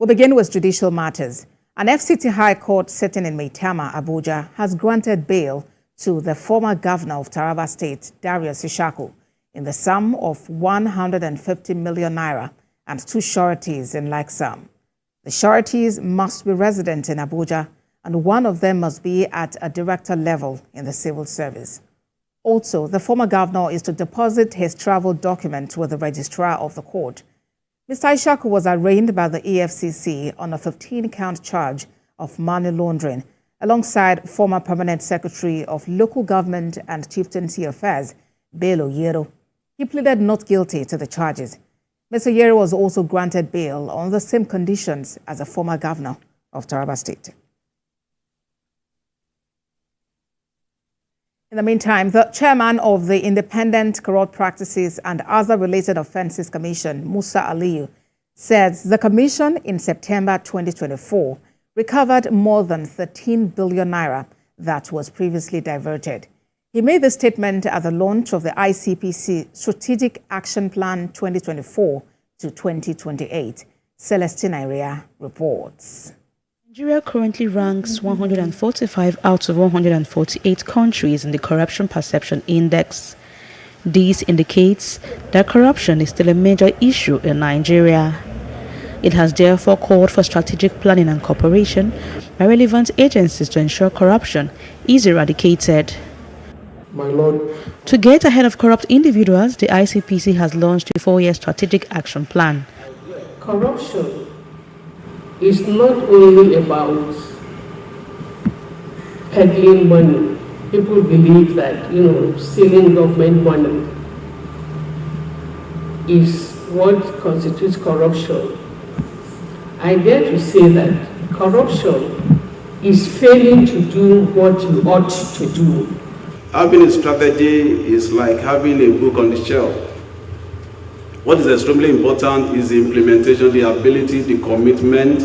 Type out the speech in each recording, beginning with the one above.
We'll begin with judicial matters. An FCT High Court sitting in Maitama, Abuja, has granted bail to the former governor of Taraba State, Darius Ishaku, in the sum of 150 million naira and 2 sureties in like sum. The sureties must be resident in Abuja, and one of them must be at a director level in the civil service. Also, the former governor is to deposit his travel document with the registrar of the court. Mr. Ishaku was arraigned by the EFCC on a 15-count charge of money laundering, alongside former Permanent Secretary of Local Government and Chieftaincy Affairs, Bello Yero. He pleaded not guilty to the charges. Mr. Yero was also granted bail on the same conditions as a former governor of Taraba State. In the meantime, the chairman of the Independent Corrupt Practices and Other Related Offences Commission, Musa Aliyu, says the commission in September 2024 recovered more than 13 billion naira that was previously diverted. He made the statement at the launch of the ICPC Strategic Action Plan 2024 to 2028. Celestina Iria reports. Nigeria currently ranks 145 out of 148 countries in the Corruption Perception Index. This indicates that corruption is still a major issue in Nigeria. It has therefore called for strategic planning and cooperation by relevant agencies to ensure corruption is eradicated. My Lord. To get ahead of corrupt individuals, the ICPC has launched a 4-year strategic action plan. Corruption is not only about peddling money. People believe that, stealing government money is what constitutes corruption. I dare to say that corruption is failing to do what you ought to do. Having a strategy is like having a book on the shelf. What is extremely important is the implementation, the ability, the commitment,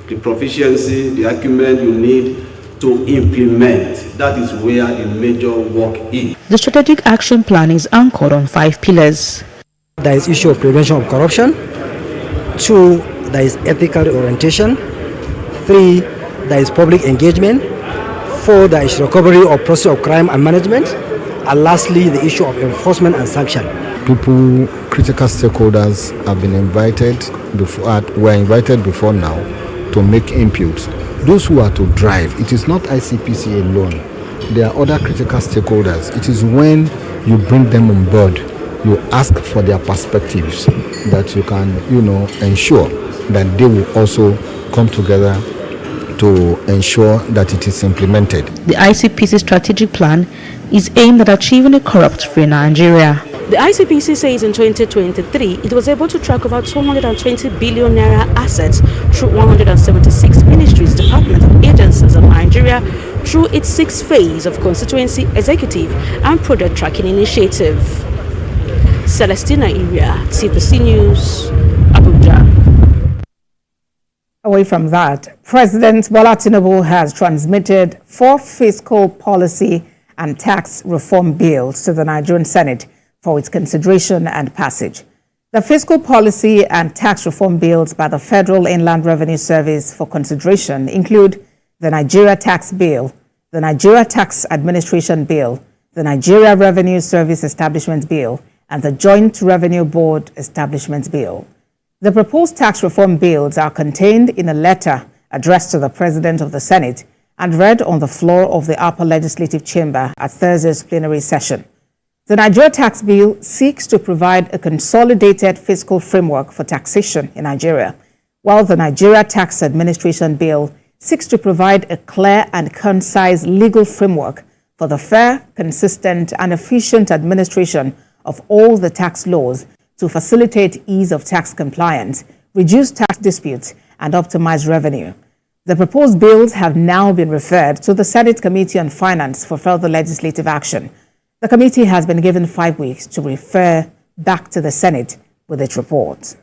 the proficiency, the acumen you need to implement. That is where the major work is. The strategic action plan is anchored on 5 pillars. There is issue of prevention of corruption. 2, there is ethical orientation. 3, there is public engagement. 4, there is recovery of process of crime and management. And lastly, the issue of enforcement and sanction. People, critical stakeholders have been invited before, were invited before now to make inputs. Those who are to drive, it is not ICPC alone. There are other critical stakeholders. It is when you bring them on board, you ask for their perspectives that you can, ensure that they will also come together to ensure that it is implemented. The ICPC strategic plan is aimed at achieving a corrupt-free Nigeria. The ICPC says in 2023, it was able to track over 220 billion naira assets through 176 ministries, departments, and agencies of Nigeria through its 6th phase of constituency, executive, and project tracking initiative. Celestina Iria, TVC News, Abuja. Away from that, President Bola Tinubu has transmitted 4 fiscal policy and tax reform bills to the Nigerian Senate for its consideration and passage. The fiscal policy and tax reform bills by the Federal Inland Revenue Service for consideration include the Nigeria Tax Bill, the Nigeria Tax Administration Bill, the Nigeria Revenue Service Establishment Bill, and the Joint Revenue Board Establishment Bill. The proposed tax reform bills are contained in a letter addressed to the President of the Senate and read on the floor of the Upper Legislative Chamber at Thursday's plenary session. The Nigeria Tax Bill seeks to provide a consolidated fiscal framework for taxation in Nigeria, while the Nigeria Tax Administration Bill seeks to provide a clear and concise legal framework for the fair, consistent, and efficient administration of all the tax laws to facilitate ease of tax compliance, reduce tax disputes, and optimize revenue. The proposed bills have now been referred to the Senate Committee on Finance for further legislative action. The committee has been given 5 weeks to refer back to the Senate with its report.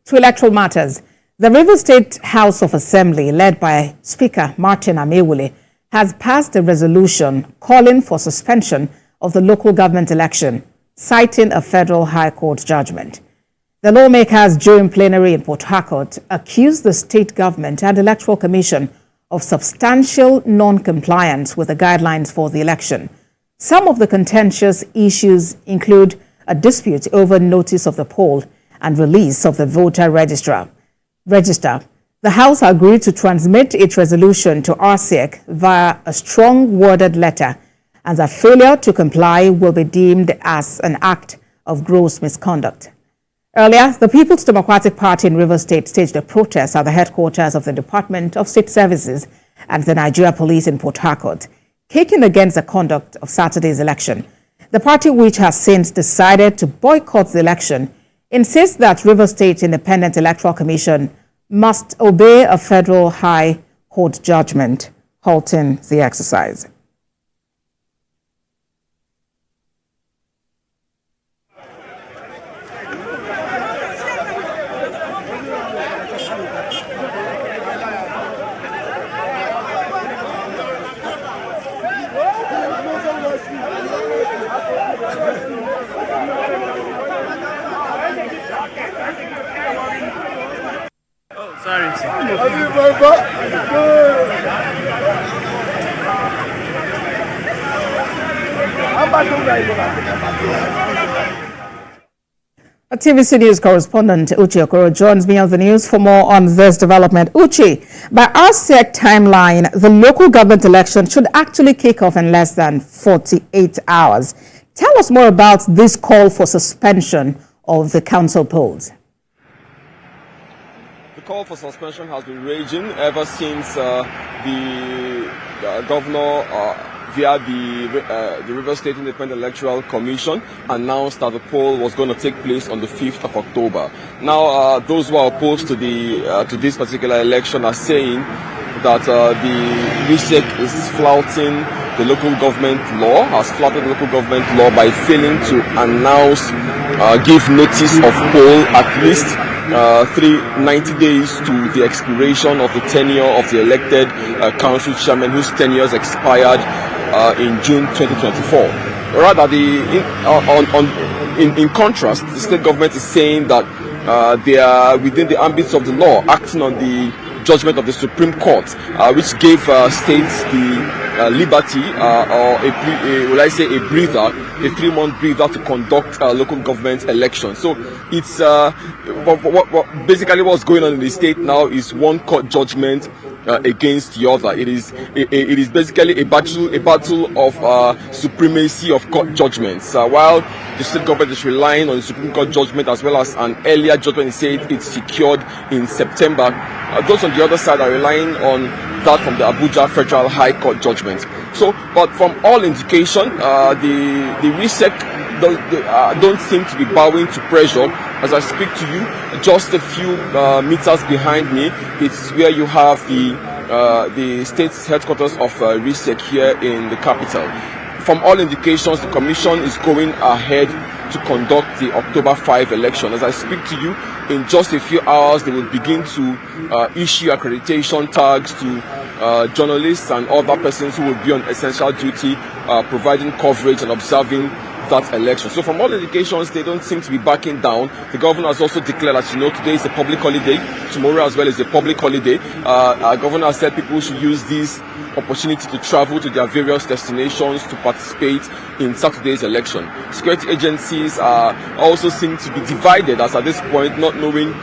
To electoral matters, the Rivers State House of Assembly, led by Speaker Martin Amewule, has passed a resolution calling for suspension of the local government election citing a federal high court judgment. The lawmakers during plenary in Port Harcourt accused the state government and Electoral Commission of substantial non-compliance with the guidelines for the election. Some of the contentious issues include a dispute over notice of the poll and release of the voter register. The House agreed to transmit its resolution to RSIEC via a strong worded letter, and that failure to comply will be deemed as an act of gross misconduct. Earlier, the People's Democratic Party in Rivers State staged a protest at the headquarters of the Department of State Services and the Nigeria Police in Port Harcourt, kicking against the conduct of Saturday's election. The party, which has since decided to boycott the election, insists that Rivers State Independent Electoral Commission must obey a federal high court judgment, halting the exercise. A TVC News correspondent Uche Okoro joins me on the news for more on this development. Uche, by RSIEC timeline, the local government election should actually kick off in less than 48 hours. Tell us more about this call for suspension of the council polls. The call for suspension has been raging ever since the governor via the Rivers State Independent Electoral Commission announced that the poll was going to take place on the 5th of October. Now, those who are opposed to this particular election are saying that the RSIEC is flouting the local government law, has flouted the local government law by failing to announce, give notice of poll at least 90 days to the expiration of the tenure of the elected council chairman whose tenure expired in June 2024. Rather, in contrast, the state government is saying that they are within the ambits of the law, acting on the judgment of the Supreme Court, which gave states the liberty, or a 3-month breather to conduct local government elections. So it's basically what's going on in the state now is one court judgment against the other. It is basically a battle of supremacy of court judgments. While the state government is relying on the Supreme Court judgment as well as an earlier judgment, said it's secured in September. Those on the other side are relying on that from the Abuja Federal High Court judgment. So, but from all indication, the RSIEC don't seem to be bowing to pressure. As I speak to you, just a few meters behind me, it's where you have the state's headquarters of RSIEC here in the capital. From all indications, the commission is going ahead to conduct the October 5 election. As I speak to you, in just a few hours, they will begin to issue accreditation tags to journalists and other persons who will be on essential duty, providing coverage and observing that election. So from all indications, they don't seem to be backing down. The governor has also declared, as you know, today is a public holiday. Tomorrow as well is a public holiday. Our governor said people should use this opportunity to travel to their various destinations to participate in Saturday's election. Security agencies also seem to be divided as at this point, not knowing,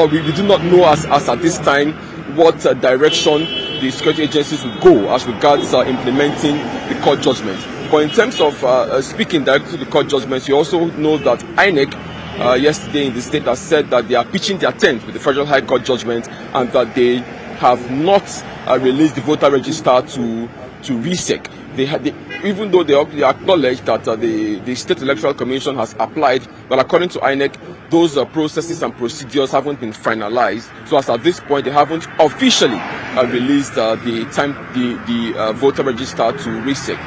we do not know as at this time what direction the security agencies will go as regards implementing the court judgment. But in terms of speaking directly to the court judgments, you also know that INEC yesterday in the state has said that they are pitching their tent with the Federal High Court judgment and that they have not released the voter register to RSIEC. Even though they acknowledge that the State Electoral Commission has applied, but according to INEC, those processes and procedures haven't been finalized. So as at this point, they haven't officially released the voter register to RSIEC.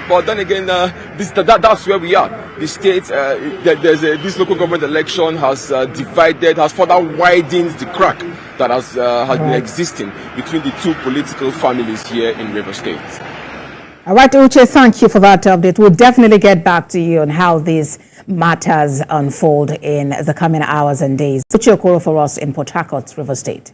But then again, that's where we are. The state, this local government election has divided, has further widened the crack that has been existing between the two political families here in Rivers State. All right, Uche, thank you for that update. We'll definitely get back to you on how these matters unfold in the coming hours and days. Uche Okoro for us in Port Harcourt, River State.